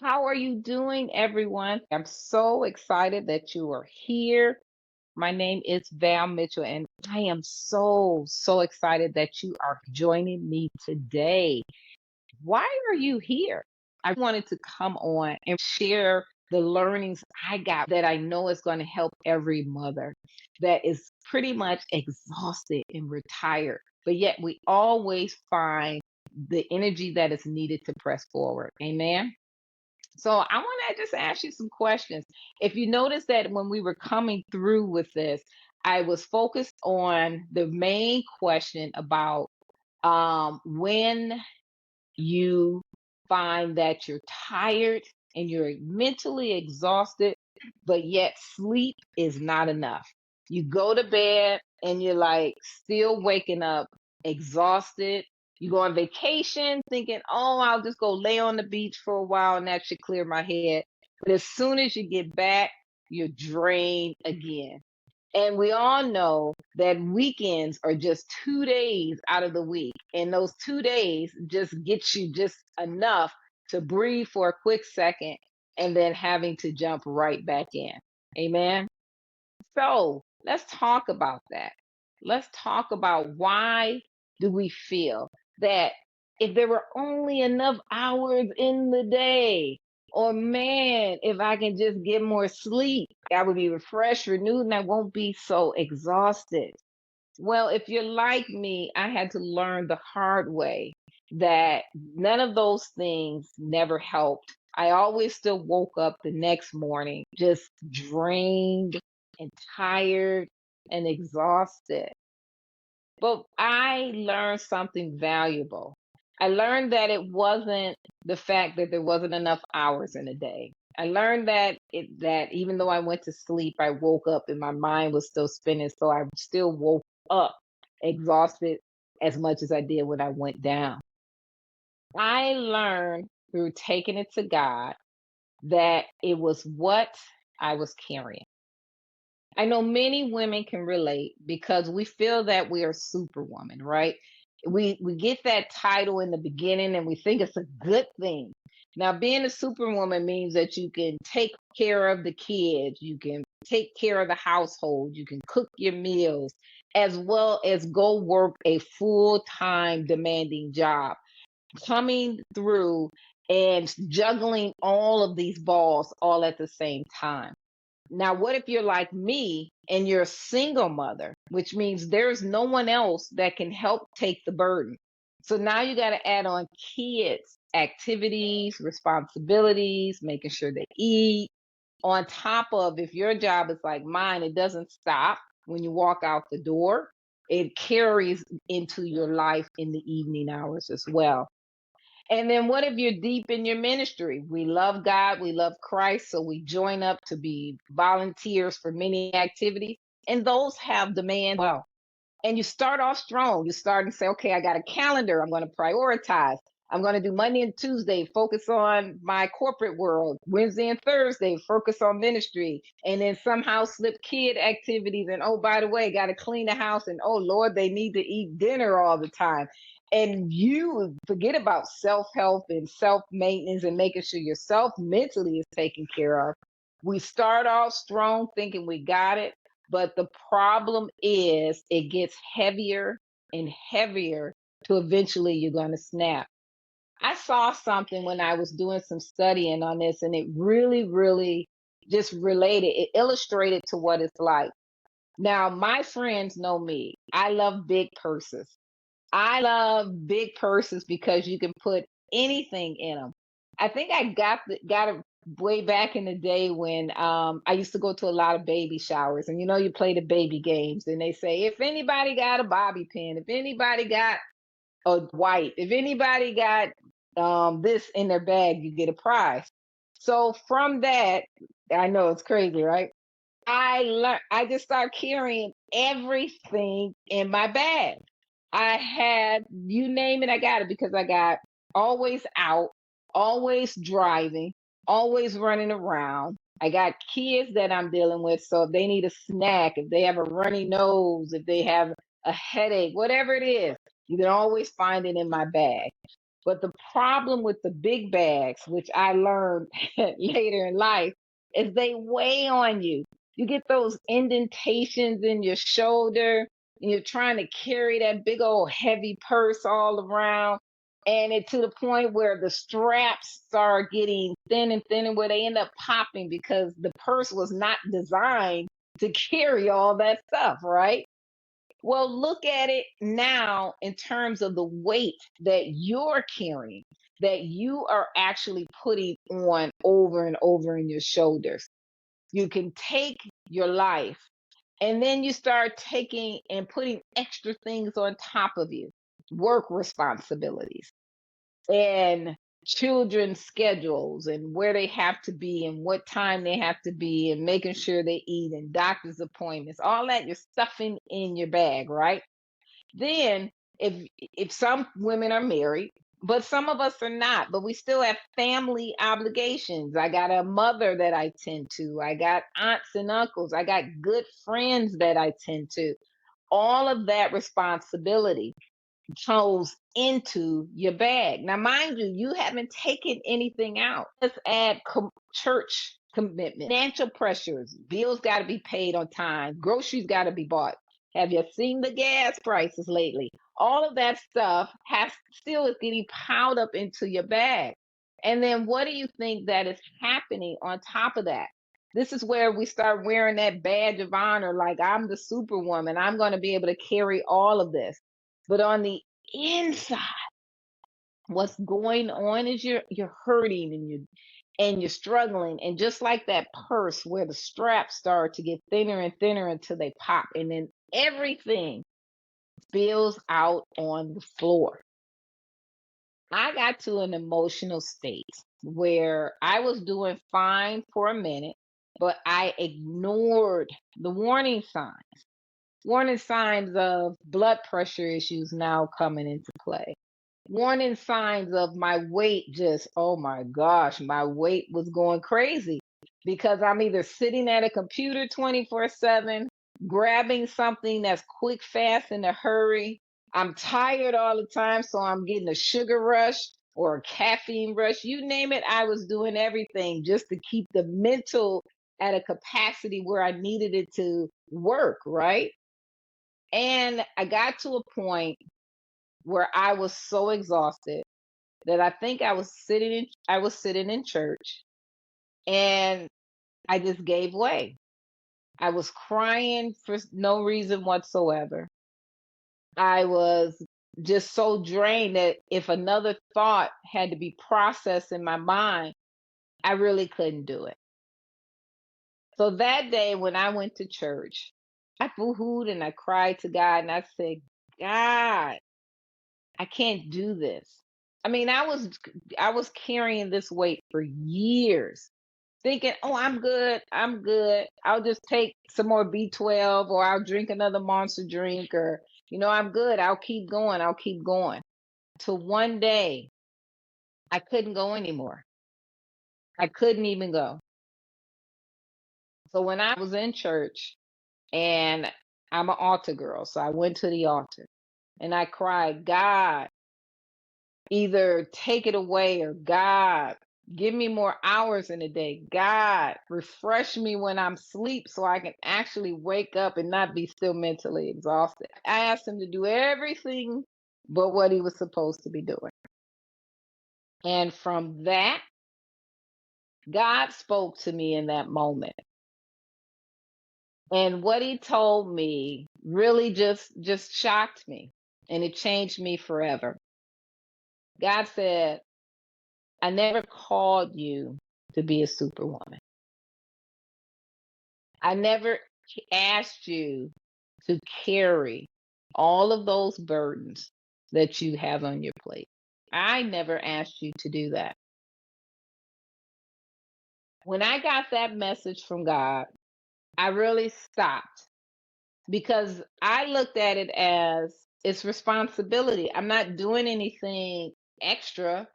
How are you doing, everyone? I'm so excited that you are here. My name is Val Mitchell, and I am so excited that you are joining me today. Why are you here? I wanted to come on and share the learnings I got that I know is going to help every mother that is pretty much exhausted and retired, but yet we always find the energy that is needed to press forward. Amen. So I want to just ask you some questions. If you notice that when we were coming through with this, I was focused on the main question about when you find that you're tired and you're mentally exhausted, but yet sleep is not enough. You go to bed and you're like still waking up exhausted. You go on vacation thinking, oh, I'll just go lay on the beach for a while and that should clear my head. But as soon as you get back, you're drained again. And we all know that weekends are just 2 days out of the week. And those 2 days just get you just enough to breathe for a quick second and then having to jump right back in. Amen. So let's talk about that. Let's talk about why do we feel that if there were only enough hours in the day, or man, if I can just get more sleep, I would be refreshed, renewed, and I won't be so exhausted. Well, if you're like me, I had to learn the hard way that none of those things never helped. I always still woke up the next morning just drained and tired and exhausted. But I learned something valuable. I learned that it wasn't the fact that there wasn't enough hours in a day. I learned that even though I went to sleep, I woke up and my mind was still spinning, so I still woke up exhausted as much as I did when I went down. I learned through taking it to God that it was what I was carrying. I know many women can relate because we feel that we are superwoman, right? We get that title in the beginning and we think it's a good thing. Now, being a superwoman means that you can take care of the kids, you can take care of the household, you can cook your meals, as well as go work a full-time demanding job, coming through and juggling all of these balls all at the same time. Now, what if you're like me and you're a single mother, which means there's no one else that can help take the burden? So now you got to add on kids, activities, responsibilities, making sure they eat. On top of if your job is like mine, it doesn't stop when you walk out the door, it carries into your life in the evening hours as well. And then what if you're deep in your ministry? We love God, we love Christ, so we join up to be volunteers for many activities, and those have demand well. And you start off strong. You start and say, okay, I got a calendar. I'm going to prioritize. I'm going to do Monday and Tuesday, focus on my corporate world. Wednesday and Thursday, focus on ministry. And then somehow slip kid activities. And oh, by the way, got to clean the house. And oh, Lord, they need to eat dinner all the time. And you forget about self help and self maintenance and making sure yourself mentally is taken care of. We start off strong thinking we got it. But the problem is it gets heavier and heavier to eventually you're going to snap. I saw something when I was doing some studying on this, and it really just related. It illustrated to what it's like. Now, my friends know me. I love big purses. I love big purses because you can put anything in them. I think I got it way back in the day when I used to go to a lot of baby showers, and you play the baby games, and they say if anybody got a bobby pin, if anybody got a white, if anybody got this in their bag, you get a prize. So from that, I know it's crazy, right? I just started carrying everything in my bag. I had, you name it, I got it because I got always out, always driving, always running around. I got kids that I'm dealing with. So if they need a snack, if they have a runny nose, if they have a headache, whatever it is, you can always find it in my bag. But the problem with the big bags, which I learned later in life, is they weigh on you. You get those indentations in your shoulder, and you're trying to carry that big old heavy purse all around. And it to the point where the straps start getting thin and thin, where they end up popping because the purse was not designed to carry all that stuff, right? Well, look at it now in terms of the weight that you're carrying, that you are actually putting on over and over in your shoulders. You can take your life and then you start taking and putting extra things on top of you, work responsibilities and children's schedules and where they have to be and what time they have to be and making sure they eat and doctor's appointments, all that you're stuffing in your bag, right? Then if some women are married, but some of us are not, but we still have family obligations. I got a mother that I tend to. I got aunts and uncles. I got good friends that I tend to. All of that responsibility goes into your bag. Now, mind you, you haven't taken anything out. Let's add church commitment, financial pressures, bills got to be paid on time, groceries got to be bought. Have you seen the gas prices lately? All of that stuff has still is getting piled up into your bag. And then what do you think that is happening on top of that? This is where we start wearing that badge of honor, like I'm the superwoman. I'm going to be able to carry all of this. But on the inside, what's going on is you're hurting and you're struggling. And just like that purse where the straps start to get thinner and thinner until they pop, and then everything spills out on the floor. I got to an emotional state where I was doing fine for a minute, but I ignored the warning signs of blood pressure issues now coming into play, warning signs of my weight just, oh my gosh, my weight was going crazy because I'm either sitting at a computer 24/7, grabbing something that's quick, fast, in a hurry. I'm tired all the time, so I'm getting a sugar rush or a caffeine rush. You name it, I was doing everything just to keep the mental at a capacity where I needed it to work, right? And I got to a point where I was so exhausted that I think I was sitting in church and I just gave way. I was crying for no reason whatsoever. I was just so drained that if another thought had to be processed in my mind, I really couldn't do it. So that day when I went to church, I boohooed and I cried to God and I said, God, I can't do this. I mean, I was carrying this weight for years, thinking, "Oh, I'm good. I'm good. I'll just take some more B12 or I'll drink another monster drink or I'm good. I'll keep going. I'll keep going." Till one day I couldn't go anymore. I couldn't even go. So when I was in church and I'm an altar girl, so I went to the altar and I cried, "God, either take it away or God, give me more hours in a day. God, refresh me when I'm asleep so I can actually wake up and not be still mentally exhausted." I asked him to do everything but what he was supposed to be doing. And from that, God spoke to me in that moment. And what he told me really just shocked me and it changed me forever. God said, "I never called you to be a superwoman. I never asked you to carry all of those burdens that you have on your plate. I never asked you to do that." When I got that message from God, I really stopped because I looked at it as it's responsibility. I'm not doing anything extra.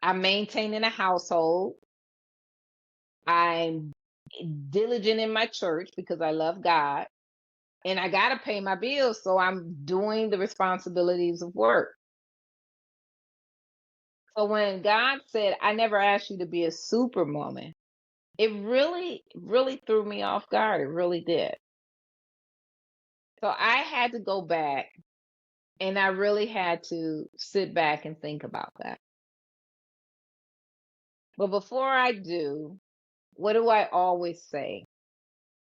I'm maintaining a household. I'm diligent in my church because I love God. And I got to pay my bills. So I'm doing the responsibilities of work. So when God said, I never asked you to be a superwoman, it really, really threw me off guard. It really did. So I had to go back and I really had to sit back and think about that. But before I do, what do I always say?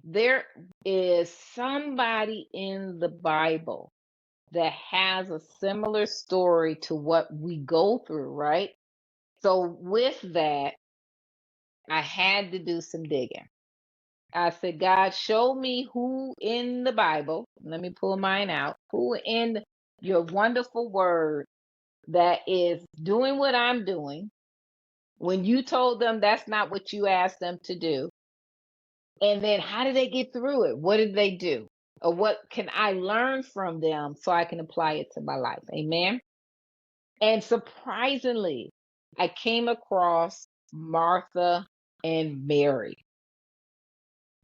There is somebody in the Bible that has a similar story to what we go through, right? So with that, I had to do some digging. I said, God, show me who in the Bible, let me pull mine out, who in your wonderful word that is doing what I'm doing when you told them that's not what you asked them to do. And then how did they get through it? What did they do? Or what can I learn from them so I can apply it to my life? Amen. And surprisingly, I came across Martha and Mary.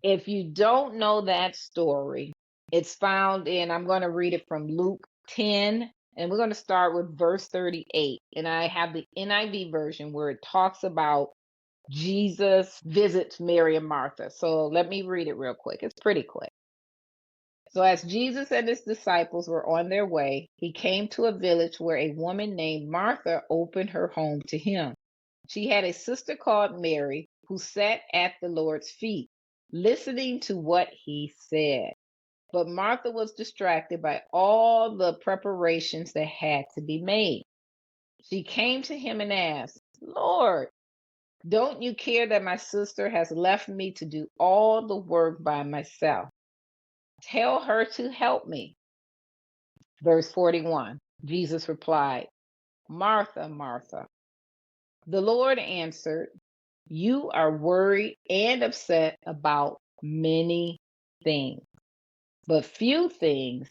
If you don't know that story, it's found in, I'm going to read it from Luke 10, and we're going to start with verse 38. And I have the NIV version where it talks about Jesus visits Mary and Martha. So let me read it real quick. It's pretty quick. So as Jesus and his disciples were on their way, he came to a village where a woman named Martha opened her home to him. She had a sister called Mary who sat at the Lord's feet, listening to what he said. But Martha was distracted by all the preparations that had to be made. She came to him and asked, Lord, don't you care that my sister has left me to do all the work by myself? Tell her to help me. Verse 41, Jesus replied, Martha, Martha. The Lord answered, you are worried and upset about many things, but few things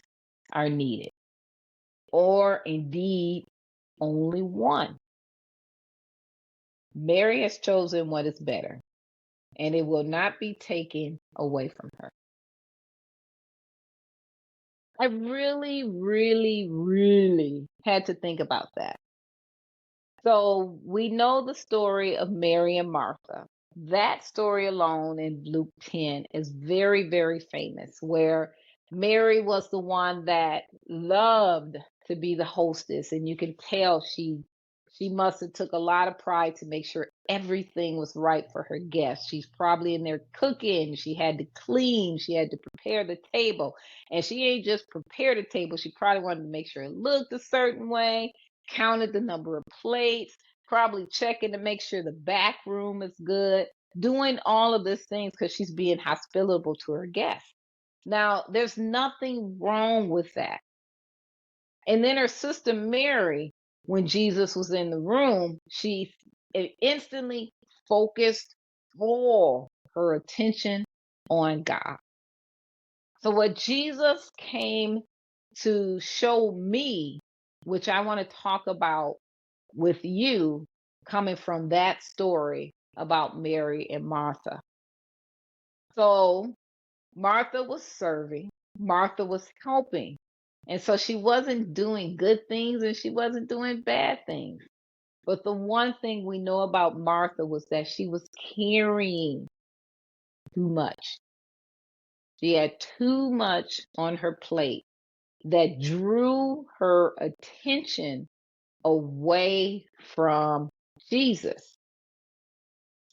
are needed, or indeed only one. Mary has chosen what is better, and it will not be taken away from her. I really, really, really had to think about that. So we know the story of Mary and Martha. That story alone in Luke 10 is very, very famous, where Mary was the one that loved to be the hostess, and you can tell she must have took a lot of pride to make sure everything was right for her guests. She's probably in there cooking, she had to clean, she had to prepare the table, and she ain't just prepare the table, she probably wanted to make sure it looked a certain way, counted the number of plates, probably checking to make sure the back room is good, doing all of these things because she's being hospitable to her guests. Now, there's nothing wrong with that. And then her sister Mary, when Jesus was in the room, she instantly focused all her attention on God. So, what Jesus came to show me, which I want to talk about with you, coming from that story about Mary and Martha. So, Martha was serving, Martha was helping. And so she wasn't doing good things and she wasn't doing bad things. But the one thing we know about Martha was that she was carrying too much. She had too much on her plate that drew her attention away from Jesus.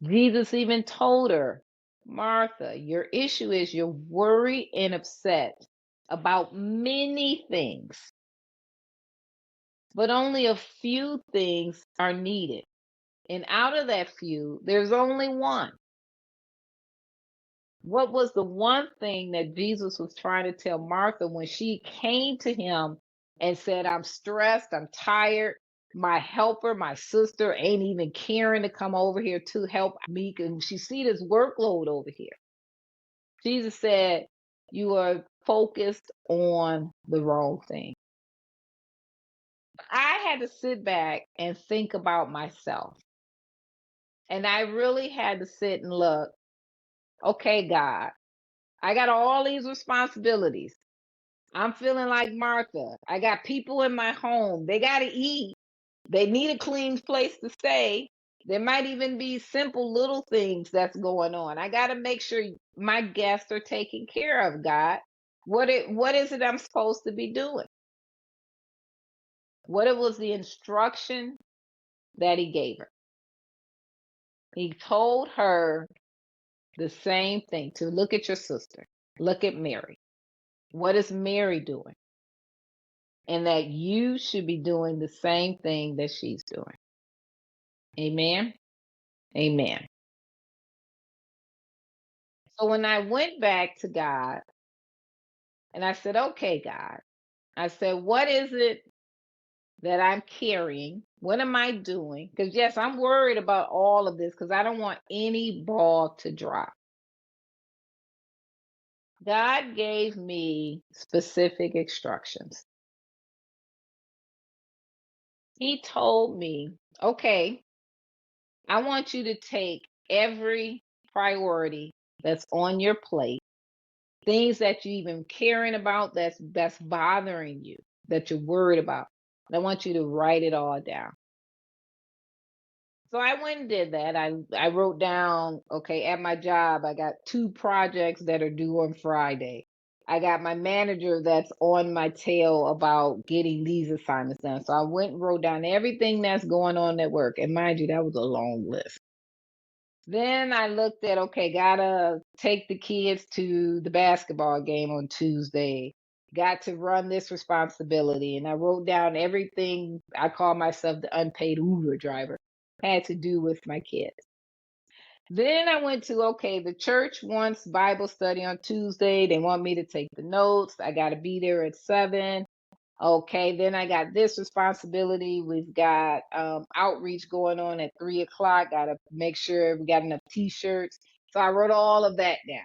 Jesus even told her, Martha, your issue is you're worried and upset about many things, but only a few things are needed. And out of that few, there's only one. What was the one thing that Jesus was trying to tell Martha when she came to him and said, I'm stressed, I'm tired, my helper, my sister ain't even caring to come over here to help me, and she see this workload over here. Jesus said, you are focused on the wrong thing. I had to sit back and think about myself. And I really had to sit and look, okay, God, I got all these responsibilities. I'm feeling like Martha. I got people in my home. They got to eat. They need a clean place to stay. There might even be simple little things that's going on. I got to make sure my guests are taken care of, God. What is it I'm supposed to be doing? What it was the instruction that he gave her. He told her the same thing to look at your sister. Look at Mary. What is Mary doing? And that you should be doing the same thing that she's doing. Amen. Amen. So when I went back to God and I said, okay, God, I said, what is it that I'm carrying? What am I doing? Because, yes, I'm worried about all of this because I don't want any ball to drop. God gave me specific instructions. He told me, okay, I want you to take every priority that's on your plate, things that you even caring about that's bothering you, that you're worried about. I want you to write it all down. So I went and did that. I wrote down, okay, at my job, I got 2 projects that are due on Friday. I got my manager that's on my tail about getting these assignments done. So I went and wrote down everything that's going on at work. And mind you, that was a long list. Then I looked at, okay, gotta take the kids to the basketball game on Tuesday. Got to run this responsibility. And I wrote down everything. I call myself the unpaid Uber driver, had to do with my kids. Then I went to, okay, the church wants Bible study on Tuesday. They want me to take the notes. I got to be there at 7. Okay, then I got this responsibility. We've got outreach going on at 3 o'clock. Got to make sure we got enough T-shirts. So I wrote all of that down.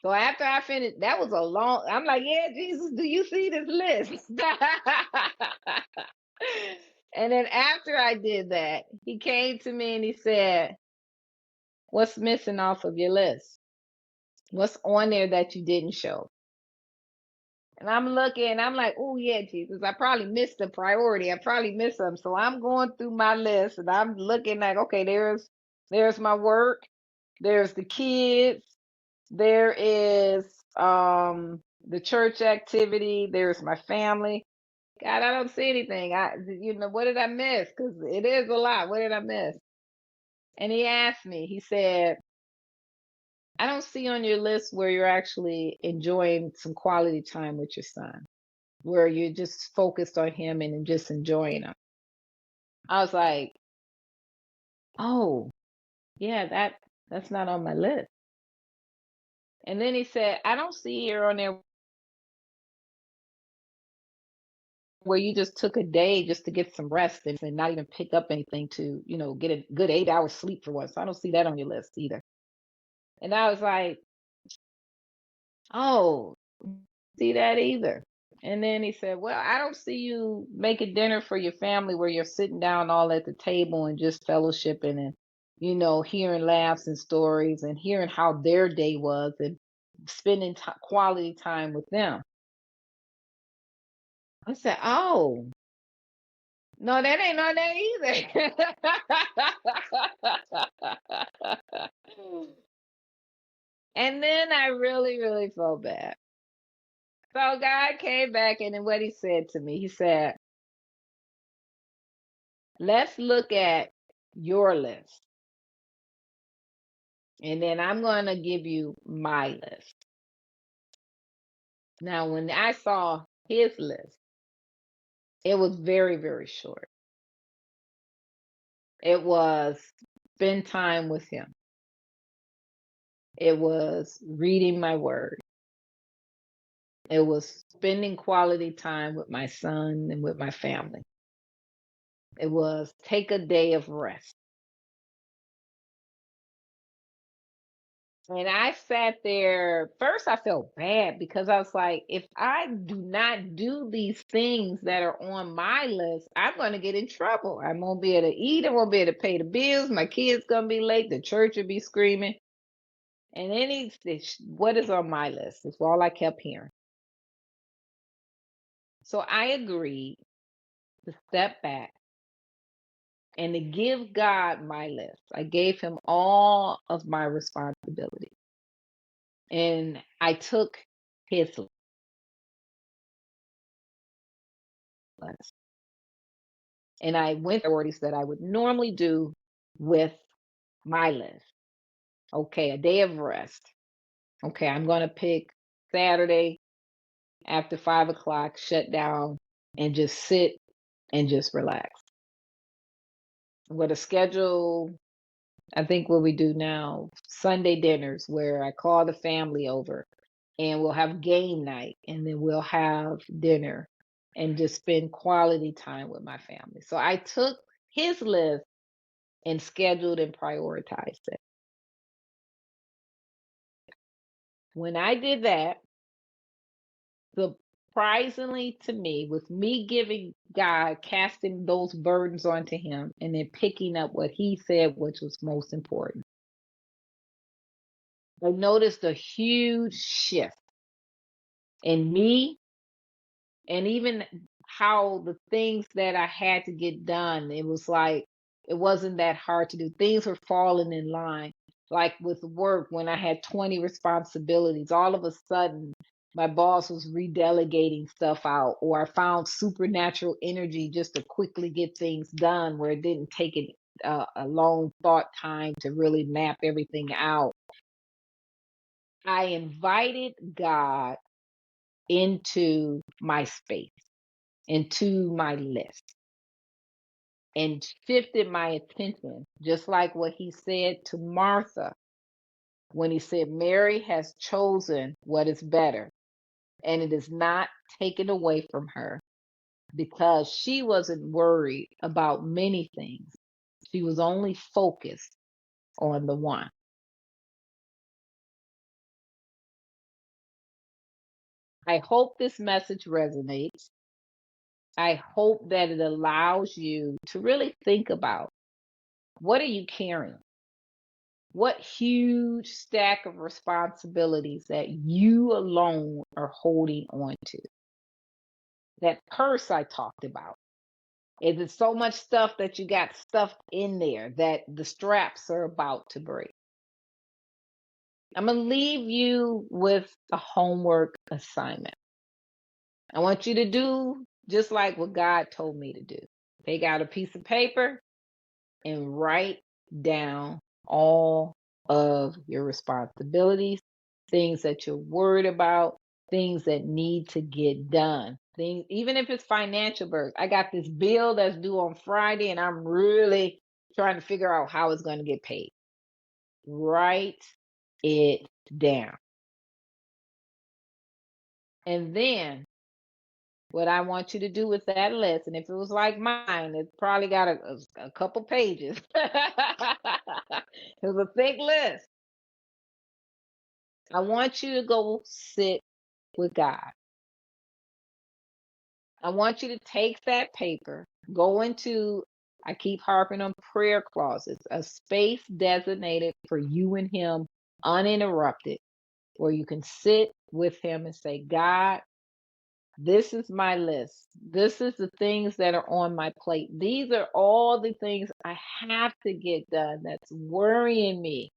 So after I finished, that was a long. I'm like, yeah, Jesus, do you see this list? And then after I did that, he came to me and he said, "What's missing off of your list? What's on there that you didn't show?" And I'm looking, I'm like, oh yeah, Jesus, I probably missed a priority. I probably missed some. So I'm going through my list and I'm looking like, okay, there's my work, there's the kids, there is the church activity, there's my family. God, I don't see anything. What did I miss? Because it is a lot. What did I miss? And he asked me, he said, I don't see on your list where you're actually enjoying some quality time with your son, where you're just focused on him and just enjoying him. I was like, oh, yeah, that's not on my list. And then he said, I don't see here on there where you just took a day just to get some rest and not even pick up anything to, get a good 8 hours sleep for once. So I don't see that on your list either. And I was like, oh, see that either. And then he said, well, I don't see you making dinner for your family where you're sitting down all at the table and just fellowshipping and, hearing laughs and stories and hearing how their day was and spending quality time with them. I said, oh, no, that ain't on there either. And then I really, really felt bad. So God came back and then what he said to me, he said, let's look at your list. And then I'm going to give you my list. Now, when I saw his list, it was very, very short. It was spend time with him. It was reading my word. It was spending quality time with my son and with my family. It was take a day of rest. And I sat there. First, I felt bad because I was like, if I do not do these things that are on my list, I'm going to get in trouble. I won't be able to eat. I won't be able to pay the bills. My kids going to be late. The church will be screaming. And then he said, what is on my list? That's all I kept hearing. So I agreed to step back and to give God my list. I gave him all of my responsibility. And I took his list. And I went priorities that I would normally do with my list. Okay, a day of rest. Okay, I'm going to pick Saturday after 5 o'clock, shut down and just sit and just relax. I'm going to schedule, I think what we do now, Sunday dinners where I call the family over and we'll have game night and then we'll have dinner and just spend quality time with my family. So I took his list and scheduled and prioritized it. When I did that, surprisingly to me, with me giving God, casting those burdens onto him, and then picking up what he said, which was most important, I noticed a huge shift in me and even how the things that I had to get done, it was like it wasn't that hard to do. Things were falling in line. Like with work, when I had 20 responsibilities, all of a sudden my boss was redelegating stuff out, or I found supernatural energy just to quickly get things done where it didn't take a long thought time to really map everything out. I invited God into my space, into my list, and shifted my attention, just like what he said to Martha when he said, Mary has chosen what is better, and it is not taken away from her because she wasn't worried about many things. She was only focused on the one. I hope this message resonates. I hope that it allows you to really think about, what are you carrying? What huge stack of responsibilities that you alone are holding on to? That purse I talked about. Is it so much stuff that you got stuffed in there that the straps are about to break? I'm going to leave you with a homework assignment. I want you to do just like what God told me to do. Take out a piece of paper and write down all of your responsibilities, things that you're worried about, things that need to get done. Things, even if it's financial burden. I got this bill that's due on Friday and I'm really trying to figure out how it's going to get paid. Write it down. And then what I want you to do with that list, and if it was like mine, it probably got a couple pages. It was a thick list. I want you to go sit with God. I want you to take that paper, go into, I keep harping on prayer closets, a space designated for you and Him, uninterrupted, where you can sit with Him and say, God, this is my list. This is the things that are on my plate. These are all the things I have to get done that's worrying me.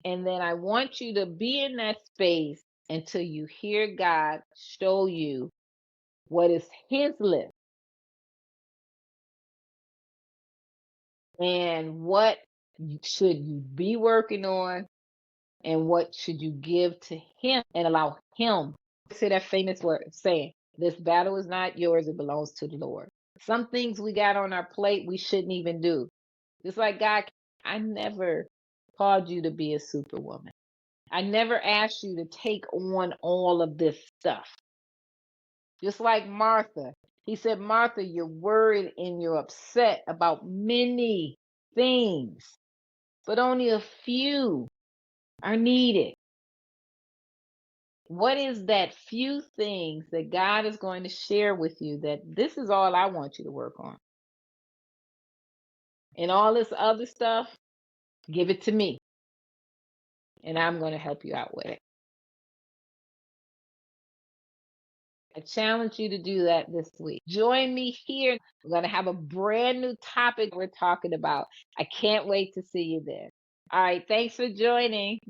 And then I want you to be in that space until you hear God show you what is His list and what should you be working on and what should you give to Him and allow Him. Say that famous word saying, this battle is not yours, it belongs to the Lord. Some things we got on our plate we shouldn't even do. Just like God, I never called you to be a superwoman. I never asked you to take on all of this stuff. Just like Martha. He said, Martha, you're worried and you're upset about many things, but only a few are needed. What is that few things that God is going to share with you that this is all I want you to work on? And all this other stuff, give it to me. And I'm going to help you out with it. I challenge you to do that this week. Join me here. We're going to have a brand new topic we're talking about. I can't wait to see you there. All right. Thanks for joining.